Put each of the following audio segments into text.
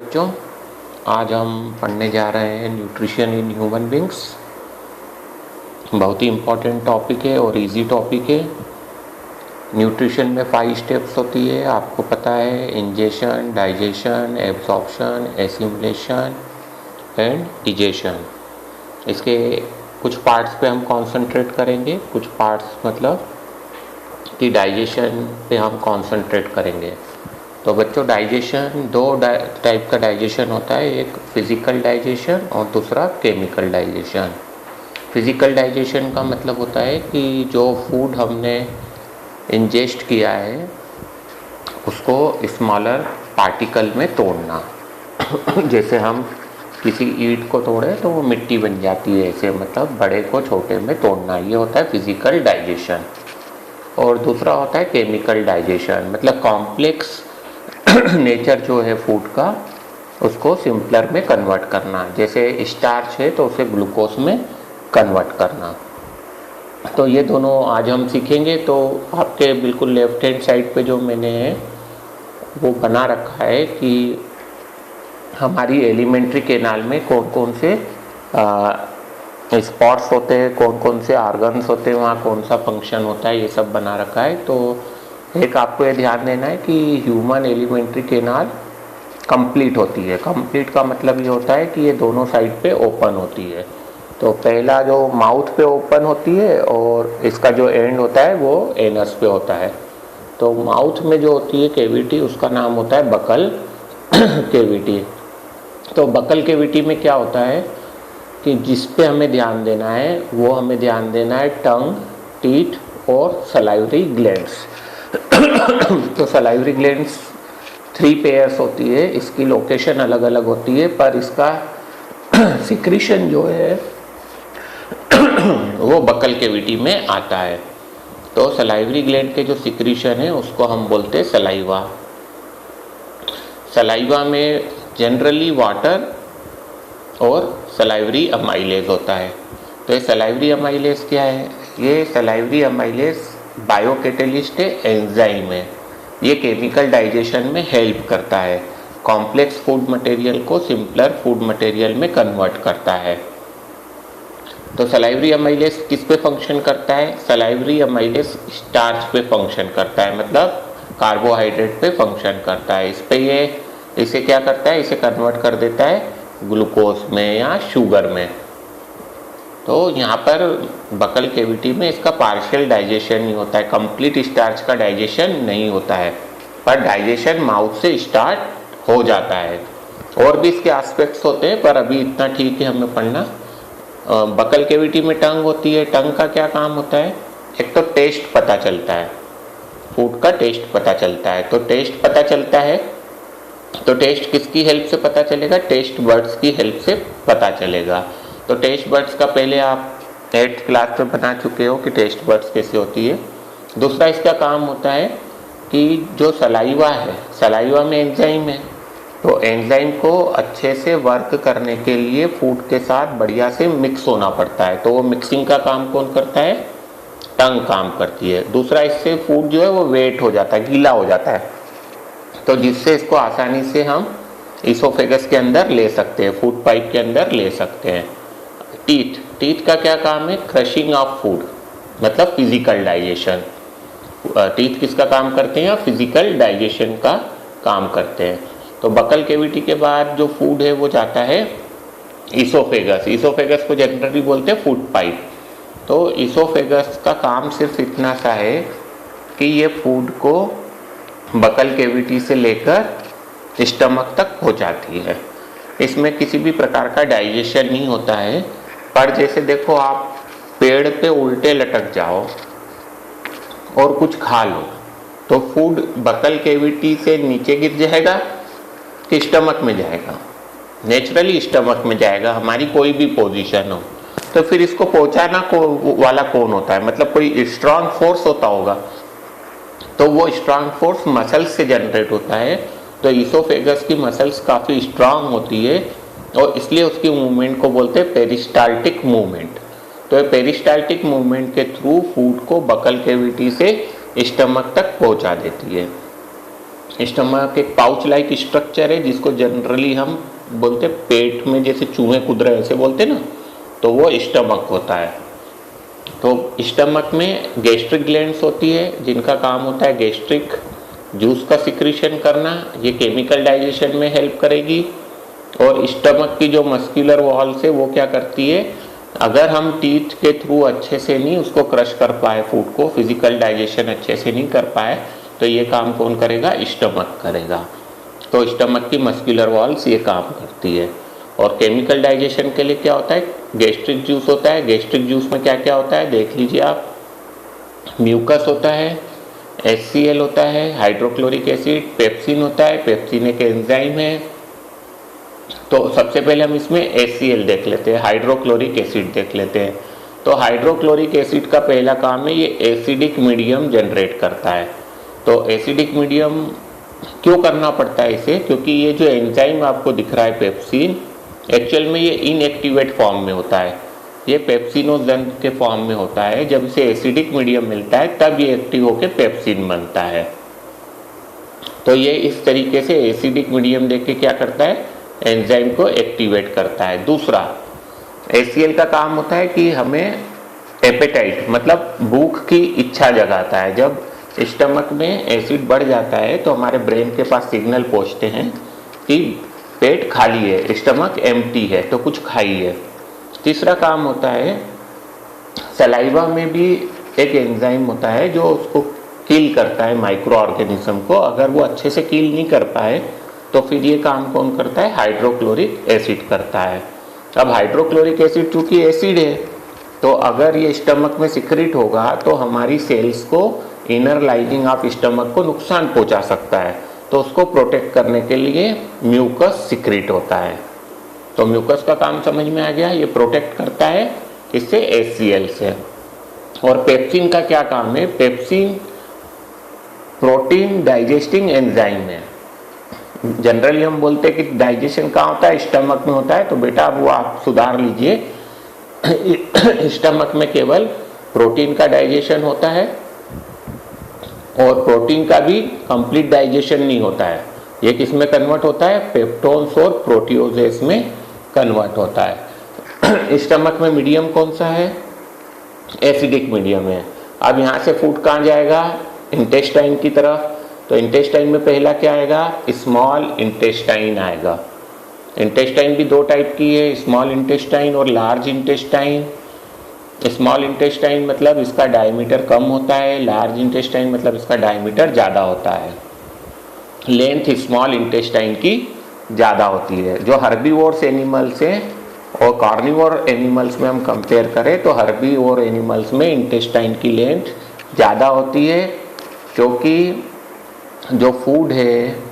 बच्चों, आज हम पढ़ने जा रहे हैं न्यूट्रिशन इन ह्यूमन बींग्स। बहुत ही इम्पोर्टेंट टॉपिक है और इजी टॉपिक है। न्यूट्रिशन में 5 स्टेप्स होती है, आपको पता है। Ingestion, digestion, absorption, assimilation and digestion. इसके कुछ पार्ट्स पे हम कंसंट्रेट करेंगे, कुछ पार्ट्स मतलब कि डाइजेशन पे हम कंसंट्रेट करेंगे। तो बच्चों, डाइजेशन दो टाइप का डाइजेशन होता है, एक फिज़िकल डाइजेशन और दूसरा केमिकल डाइजेशन। फिज़िकल डाइजेशन का मतलब होता है कि जो फूड हमने इंजेस्ट किया है उसको स्मॉलर पार्टिकल में तोड़ना। जैसे हम किसी ईंट को तोड़े तो वो मिट्टी बन जाती है, ऐसे मतलब बड़े को छोटे में तोड़ना, ये होता है फिज़िकल डाइजेशन। और दूसरा होता है केमिकल डाइजेशन, मतलब कॉम्प्लेक्स नेचर जो है फूड का उसको सिंपलर में कन्वर्ट करना। जैसे स्टार्च है तो उसे ग्लूकोज में कन्वर्ट करना। तो ये दोनों आज हम सीखेंगे। तो आपके बिल्कुल लेफ्ट हैंड साइड पे जो मैंने वो बना रखा है कि हमारी एलिमेंट्री कैनाल में कौन कौन से स्पॉट्स होते हैं, कौन कौन से ऑर्गन्स होते हैं, वहाँ कौन सा फंक्शन होता है, ये सब बना रखा है। तो एक आपको ये ध्यान देना है कि ह्यूमन एलिमेंट्री कैनाल कंप्लीट होती है। कंप्लीट का मतलब ये होता है कि ये दोनों साइड पे ओपन होती है। तो पहला जो माउथ पे ओपन होती है और इसका जो एंड होता है वो एनस पे होता है। तो माउथ में जो होती है कैविटी, उसका नाम होता है बकल कैविटी। तो बकल कैविटी में क्या होता है कि जिस पे हमें ध्यान देना है वो हमें ध्यान देना है टंग, टीथ और सलाइवरी ग्लैंड्स। तो सलाइवरी ग्लैंड्स 3 पेयर्स होती है, इसकी लोकेशन अलग अलग होती है, पर इसका सिक्रीशन जो है वो बकल कैविटी में आता है। तो सलाइवरी ग्लैंड के जो सिक्रीशन है उसको हम बोलते हैं सलाइवा। सलाइवा में जनरली वाटर और सलाइवरी अमाइलेज होता है। तो ये सलाइवरी अमाइलेज क्या है? ये सलाइवरी अमाइलेज बायोकैटेलिस्ट एंजाइम है। ये केमिकल डाइजेशन में हेल्प करता है, कॉम्प्लेक्स फूड मटेरियल को सिंपलर फूड मटेरियल में कन्वर्ट करता है। तो सलाइवरी अमाइलेज किस पे फंक्शन करता है? सलाइवरी अमाइलेज स्टार्च पे फंक्शन करता है, मतलब कार्बोहाइड्रेट पे फंक्शन करता है। इस पे ये इसे क्या करता है? इसे कन्वर्ट कर देता है ग्लूकोज में या शुगर में। तो यहाँ पर बकल कैविटी में इसका पार्शियल डाइजेशन नहीं होता है, कंप्लीट स्टार्च का डाइजेशन नहीं होता है, पर डाइजेशन माउथ से स्टार्ट हो जाता है। और भी इसके एस्पेक्ट्स होते हैं, पर अभी इतना ठीक है हमें पढ़ना। बकल कैविटी में टंग होती है। टंग का क्या काम होता है? एक तो टेस्ट पता चलता है, फूड का टेस्ट पता चलता है। तो टेस्ट पता चलता है, तो टेस्ट किसकी हेल्प से पता चलेगा? टेस्ट बर्ड्स की हेल्प से पता चलेगा। तो टेस्ट बर्ड्स का पहले आप 8th क्लास में बना चुके हो कि टेस्ट बर्ड्स कैसे होती है। दूसरा इसका काम होता है कि जो सलाइवा है, सलाइवा में एंजाइम है, तो एंजाइम को अच्छे से वर्क करने के लिए फूड के साथ बढ़िया से मिक्स होना पड़ता है। तो वो मिक्सिंग का काम कौन करता है? टंग काम करती है। दूसरा, इससे फूड जो है वो वेट हो जाता है, गीला हो जाता है, तो जिससे इसको आसानी से हम इसोफेगस के अंदर ले सकते हैं, फूड पाइप के अंदर ले सकते हैं। टीथ का क्या काम है? क्रशिंग ऑफ फूड, मतलब फिजिकल डाइजेशन। टीथ किसका काम करते हैं? फिजिकल डाइजेशन का काम करते हैं। तो बकल कैविटी के बाद जो फूड है वो जाता है इसोफेगस। इसोफेगस को जनरली बोलते हैं फूड पाइप। तो इसोफेगस का काम सिर्फ इतना सा है कि ये फूड को बकल कैविटी से लेकर स्टमक तक पहुंचाती है। इसमें किसी भी प्रकार का डाइजेशन नहीं होता है। पर जैसे देखो, आप पेड़ पे उल्टे लटक जाओ और कुछ खा लो, तो फूड बकल कैविटी से नीचे गिर जाएगा कि स्टमक में जाएगा? नेचुरली स्टमक में जाएगा, हमारी कोई भी पोजीशन हो। तो फिर इसको पहुंचाना वाला कौन होता है? मतलब कोई स्ट्रांग फोर्स होता होगा, तो वो स्ट्रांग फोर्स मसल्स से जनरेट होता है। तो इसोफेगस की मसल्स काफ़ी स्ट्रांग होती है और इसलिए उसकी मूवमेंट को बोलते हैं पेरिस्टाल्टिक मूवमेंट। तो ये पेरिस्टाल्टिक मूवमेंट के थ्रू फूड को बकल कैविटी से स्टमक तक पहुंचा देती है। स्टमक एक पाउच लाइक स्ट्रक्चर है जिसको जनरली हम बोलते पेट में जैसे चूहे कूद रहे ऐसे बोलते ना, तो वो स्टमक होता है। तो स्टमक में गैस्ट्रिक ग्लैंड्स होती है जिनका काम होता है गैस्ट्रिक जूस का सिक्रीशन करना, ये केमिकल डाइजेशन में हेल्प करेगी। और स्टमक की जो मस्कुलर वॉल्स है वो क्या करती है, अगर हम टीथ के थ्रू अच्छे से नहीं उसको क्रश कर पाए, फूड को फिजिकल डाइजेशन अच्छे से नहीं कर पाए, तो ये काम कौन करेगा, स्टमक करेगा। तो स्टमक की मस्कुलर वॉल्स ये काम करती है। और केमिकल डाइजेशन के लिए क्या होता है, गैस्ट्रिक जूस होता है। गैस्ट्रिक जूस में क्या क्या होता है देख लीजिए आप, म्यूकस होता है, HCl होता है, हाइड्रोक्लोरिक एसिड, पेप्सिन होता है, पेप्सिन एक एंजाइम है। तो सबसे पहले हम इसमें HCl देख लेते हैं, हाइड्रोक्लोरिक एसिड देख लेते हैं। तो हाइड्रोक्लोरिक एसिड का पहला काम है ये एसिडिक मीडियम जनरेट करता है। तो एसिडिक मीडियम क्यों करना पड़ता है इसे, क्योंकि ये जो एंजाइम आपको दिख रहा है पेप्सिन, एक्चुअल में ये इनएक्टिवेट फॉर्म में होता है, ये पेप्सिनोजन के फॉर्म में होता है। जब इसे एसिडिक मीडियम मिलता है तब ये एक्टिव होकर पेप्सिन बनता है। तो ये इस तरीके से एसिडिक मीडियम देके क्या करता है, एंजाइम को एक्टिवेट करता है। दूसरा HCl का काम होता है कि हमें एपेटाइट मतलब भूख की इच्छा जगाता है। जब स्टमक में एसिड बढ़ जाता है तो हमारे ब्रेन के पास सिग्नल पहुंचते हैं कि पेट खाली है, स्टमक एम्प्टी है, तो कुछ खाइए। तीसरा काम होता है, सलाइवा में भी एक एंजाइम होता है जो उसको किल करता है माइक्रो ऑर्गेनिज्म को। अगर वो अच्छे से किल नहीं कर पाए तो फिर ये काम कौन करता है, हाइड्रोक्लोरिक एसिड करता है। अब हाइड्रोक्लोरिक एसिड चूंकि एसिड है तो अगर ये स्टमक में सिक्रेट होगा तो हमारी सेल्स को, इनर लाइनिंग ऑफ स्टमक को नुकसान पहुंचा सकता है। तो उसको प्रोटेक्ट करने के लिए म्यूकस सिक्रेट होता है। तो म्यूकस का काम समझ में आ गया, ये प्रोटेक्ट करता है इससे, HCl से। और पेप्सिन का क्या काम है, पेप्सिन प्रोटीन डाइजेस्टिंग एंजाइम है। जनरली हम बोलते हैं कि डाइजेशन कहाँ होता है, स्टमक में होता है, तो बेटा अब वो आप सुधार लीजिए। स्टमक में केवल प्रोटीन का डाइजेशन होता है और प्रोटीन का भी कंप्लीट डाइजेशन नहीं होता है। ये किस में कन्वर्ट होता है, पेप्टोन्स और प्रोटियोजेस में कन्वर्ट होता है। स्टमक में मीडियम कौन सा है, एसिडिक मीडियम है। अब यहाँ से फूड कहाँ जाएगा, इंटेस्टाइन की तरफ। तो इंटेस्टाइन में पहला क्या आएगा, स्मॉल इंटेस्टाइन आएगा। इंटेस्टाइन भी दो टाइप की है, स्मॉल इंटेस्टाइन और लार्ज इंटेस्टाइन। स्मॉल इंटेस्टाइन मतलब इसका डायमीटर कम होता है, लार्ज इंटेस्टाइन मतलब इसका डायमीटर ज़्यादा होता है। लेंथ स्मॉल इंटेस्टाइन की ज़्यादा होती है। जो हर्बीवोर्स एनिमल्स हैं और कार्निवोर एनिमल्स में हम कंपेयर करें तो हर्बीवोर एनिमल्स में इंटेस्टाइन की लेंथ ज़्यादा होती है, क्योंकि जो फूड है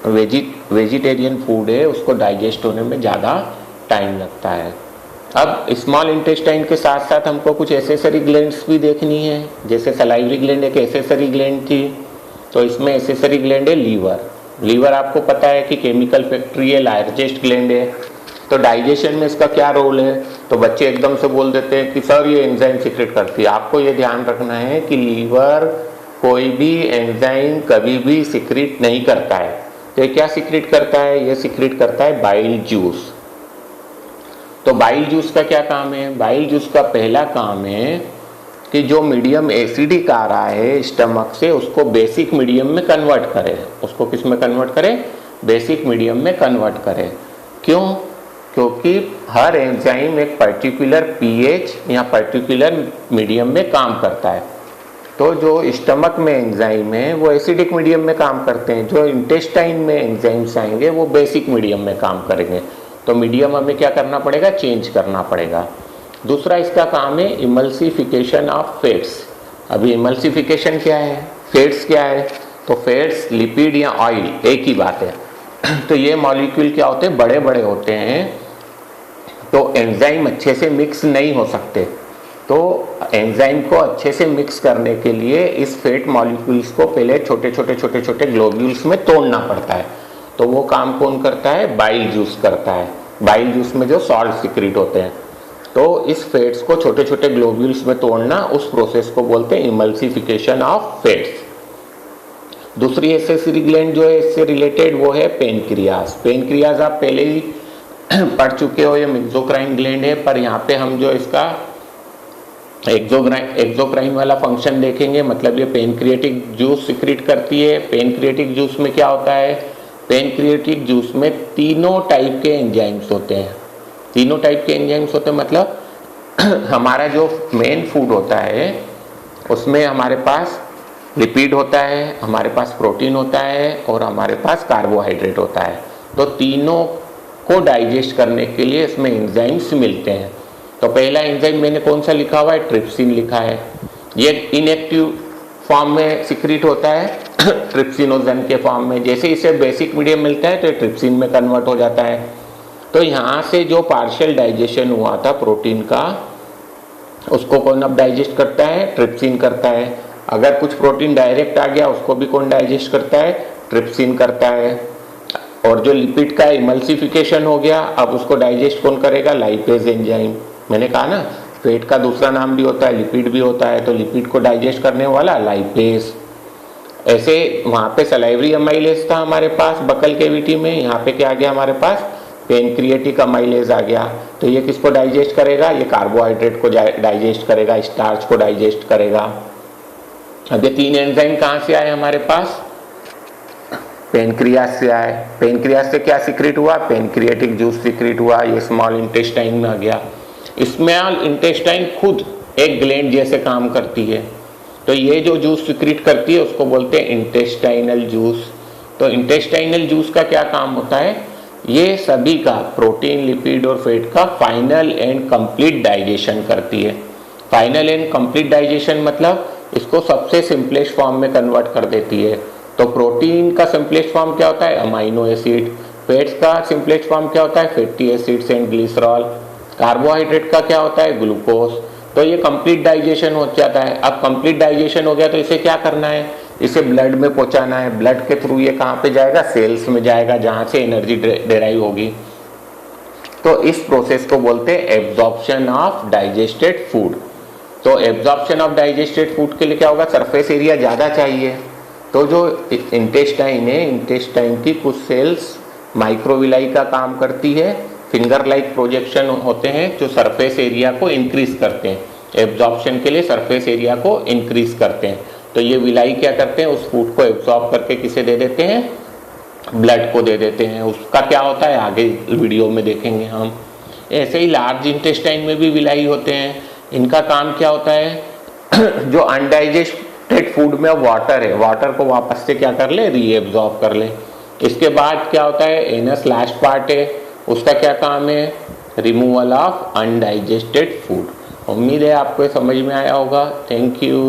वेजिटेरियन फूड है उसको डाइजेस्ट होने में ज़्यादा टाइम लगता है। अब स्मॉल इंटेस्टाइन के साथ साथ हमको कुछ एसेसरी ग्लैंड्स भी देखनी है, जैसे सलाइवरी ग्लैंड एक एसेसरी ग्लैंड थी, तो इसमें एसेसरी ग्लैंड है लीवर। लीवर आपको पता है कि केमिकल फैक्ट्री है, लार्जेस्ट ग्लैंड है। तो डाइजेशन में इसका क्या रोल है, तो बच्चे एकदम से बोल देते हैं कि सर ये एंजाइम सीक्रेट करती है। आपको ये ध्यान रखना है कि लीवर कोई भी एंजाइम कभी भी सीक्रेट नहीं करता है। तो ये क्या सीक्रेट करता है, ये सीक्रेट करता है बाइल जूस। तो बाइल जूस का क्या काम है, बाइल जूस का पहला काम है कि जो मीडियम एसिडिक आ रहा है स्टमक से उसको बेसिक मीडियम में कन्वर्ट करे। उसको किस में कन्वर्ट करे, बेसिक मीडियम में कन्वर्ट करे। क्यों, क्योंकि हर एंजाइम एक पर्टिकुलर पीएच या पर्टिकुलर मीडियम में काम करता है। तो जो स्टमक में एंजाइम है वो एसिडिक मीडियम में काम करते हैं, जो इंटेस्टाइन में एंजाइम्स आएंगे वो बेसिक मीडियम में काम करेंगे। तो मीडियम हमें क्या करना पड़ेगा, चेंज करना पड़ेगा। दूसरा इसका काम है इमल्सिफिकेशन ऑफ फैट्स। अभी इमल्सिफिकेशन क्या है, फैट्स क्या है, तो फैट्स लिपिड या ऑयल एक ही बात है। तो ये मॉलिक्यूल क्या होते हैं, बड़े बड़े होते हैं, तो एंजाइम अच्छे से मिक्स नहीं हो सकते। तो एंजाइम को अच्छे से मिक्स करने के लिए इस फैट मॉलिक्यूल्स को पहले छोटे छोटे छोटे छोटे ग्लोब्यूल्स में तोड़ना पड़ता है। तो वो काम कौन करता है, बाइल जूस करता है। बाइल जूस में जो सॉल्ट सीक्रेट होते हैं, तो इस फैट्स को छोटे छोटे ग्लोब्यूल्स में तोड़ना, उस प्रोसेस को बोलते हैं इमल्सिफिकेशन ऑफ फैट्स। दूसरी एसेसरी ग्लैंड जो है इससे रिलेटेड वो है पेनक्रियास। पेनक्रियास आप पहले ही पढ़ चुके हो, ये मेक्सोक्राइन ग्लैंड है, पर यहाँ पे हम जो इसका एक्सोक्राइन वाला फंक्शन देखेंगे, मतलब ये पेनक्रिएटिक जूस सिक्रीट करती है। पेनक्रिएटिक जूस में क्या होता है, पेनक्रिएटिक जूस में तीनों टाइप के एंजाइम्स होते हैं। तीनों टाइप के एंजाइम्स होते हैं मतलब हमारा जो मेन फूड होता है उसमें हमारे पास लिपिड होता है, हमारे पास प्रोटीन होता है और हमारे पास कार्बोहाइड्रेट होता है। तो तीनों को डाइजेस्ट करने के लिए इसमें एंजाइम्स मिलते हैं। तो पहला एंजाइम मैंने कौन सा लिखा हुआ है, ट्रिप्सिन लिखा है। ये इनएक्टिव फॉर्म में सिक्रीट होता है ट्रिप्सिनोजन के फॉर्म में। जैसे इसे बेसिक मीडियम मिलता है तो ट्रिप्सिन में कन्वर्ट हो जाता है। तो यहाँ से जो पार्शियल डाइजेशन हुआ था प्रोटीन का, उसको कौन अब डाइजेस्ट करता है, ट्रिप्सिन करता है। अगर कुछ प्रोटीन डायरेक्ट आ गया उसको भी कौन डाइजेस्ट करता है, ट्रिप्सिन करता है। और जो लिपिड का इमल्सिफिकेशन हो गया, अब उसको डाइजेस्ट कौन करेगा, लाइपेज एंजाइम। मैंने कहा ना फैट का दूसरा नाम भी होता है, लिपिड भी होता है, तो लिपिड को डाइजेस्ट करने वाला लाइपेज। ऐसे वहाँ पे सलाइवरी अमाइलेज था हमारे पास बकल कैविटी में, यहाँ पे क्या आ गया हमारे पास, पेनक्रिएटिक अमाइलेज आ गया। तो ये किसको डाइजेस्ट करेगा, ये कार्बोहाइड्रेट को डाइजेस्ट करेगा, स्टार्च को डाइजेस्ट करेगा। अब ये तीन एंजाइम कहाँ से आए हमारे पास, पेनक्रियास से आए। पेनक्रियास से क्या सिक्रीट हुआ, पेनक्रिएटिक जूस सिक्रीट हुआ, ये स्मॉल इंटेस्टाइन में आ गया। स्मॉल इंटेस्टाइन खुद एक ग्लैंड जैसे काम करती है, तो ये जो जूस सिक्रीट करती है उसको बोलते हैं इंटेस्टाइनल जूस। तो इंटेस्टाइनल जूस का क्या काम होता है, ये सभी का प्रोटीन, लिपिड और फैट का फाइनल एंड कंप्लीट डाइजेशन करती है। फाइनल एंड कंप्लीट डाइजेशन मतलब इसको सबसे सिंपलेस्ट फॉर्म में कन्वर्ट कर देती है। तो प्रोटीन का सिंपलेस्ट फॉर्म क्या होता है, अमाइनो एसिड। फैट्स का सिंपलेस्ट फॉर्म क्या होता है, fatty acids and glycerol. Carbohydrate का क्या होता है, ग्लूकोज। तो ये कंप्लीट डाइजेशन हो जाता है। अब कंप्लीट डाइजेशन हो गया तो इसे क्या करना है, इसे ब्लड में पहुंचाना है। ब्लड के थ्रू ये कहाँ पे जाएगा, सेल्स में जाएगा, जहाँ से एनर्जी डेराइव होगी। तो इस प्रोसेस को बोलते हैं एब्जॉर्प्शन ऑफ डाइजेस्टेड फूड। तो एब्जॉर्प्शन ऑफ डाइजेस्टेड फूड के लिए क्या होगा, सरफेस एरिया ज़्यादा चाहिए। तो जो इंटेस्टाइन है, इंटेस्टाइन की कुछ सेल्स माइक्रोविलाई का काम करती है, फिंगर लाइक प्रोजेक्शन होते हैं जो सरफेस एरिया को इंक्रीज करते हैं। एब्जॉर्प्शन के लिए सरफेस एरिया को इंक्रीज करते हैं। तो ये विलाई क्या करते हैं, उस फूड को एब्जॉर्ब करके किसे दे देते हैं, ब्लड को दे देते हैं। उसका क्या होता है आगे वीडियो में देखेंगे हम। ऐसे ही लार्ज इंटेस्टाइन में भी विलाई होते हैं। इनका काम क्या होता है जो अनडाइजेस्टेड फूड में वाटर है, वाटर को वापस से क्या कर ले, रीएब्जॉर्ब कर ले। इसके बाद क्या होता है, एनस लास्ट पार्ट है, उसका क्या काम है, रिमूवल ऑफ अनडाइजेस्टेड फूड। उम्मीद है आपको समझ में आया होगा। Thank you.